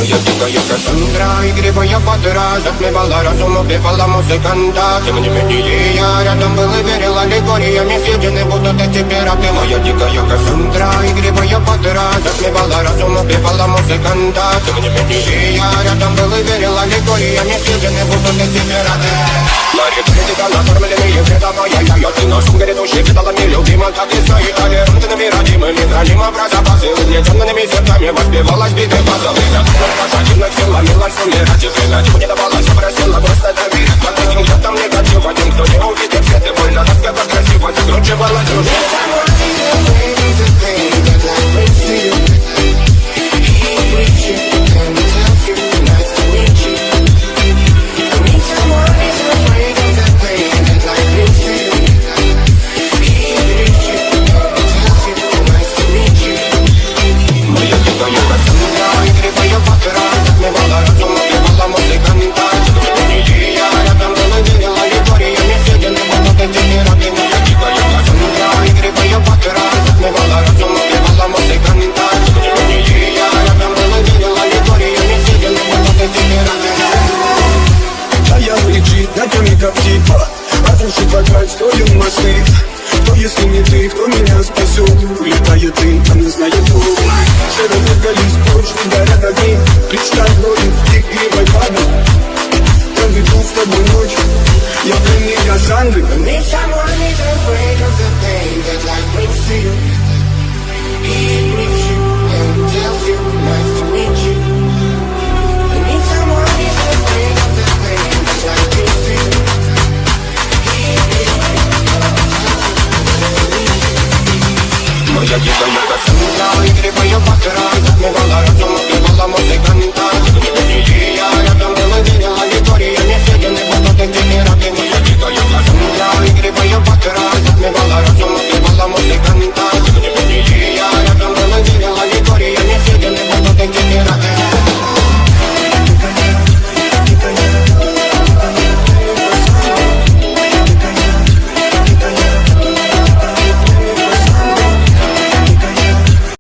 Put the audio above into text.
Я дикая Кассандра, игривая подра, затмевала разум, убивала музыканта. Тем не менее я рядом был и верил аллегориями, съедены будут эти пираты. Моя дикая Кассандра, игривая подра, затмевала разум, убивала музыканта. Тем не менее я рядом был и верил аллегориями, съедены будут эти пираты. На реке тебя накормленные предавая я ты на шум грядущий педалами любима, так и стоит толерантными родимыми, хранимо про запасы. Угнетенными сердцами воспевалась биты базовых. Пассативных сил ломилась умирать, время тьму не давалась, просила просто доверить. Под таким где-то негатив, один, кто не увидит свет, и больно раскопа красиво закручивалась уже. Строим мосты. Кто, если не ты, кто меня спасет? Улетает дым, а не знает кто. Широко лист, прочно горят огни. Представь вроде игривой пады. Проведу с тобой ночь. Я пленник Кассандры. Need someone who's afraid of the pain that life brings to you. He brings you and tells you nice to meet you. I need someone who's afraid of the pain that life brings to you. Моя дикая Кассандра, игривая подра,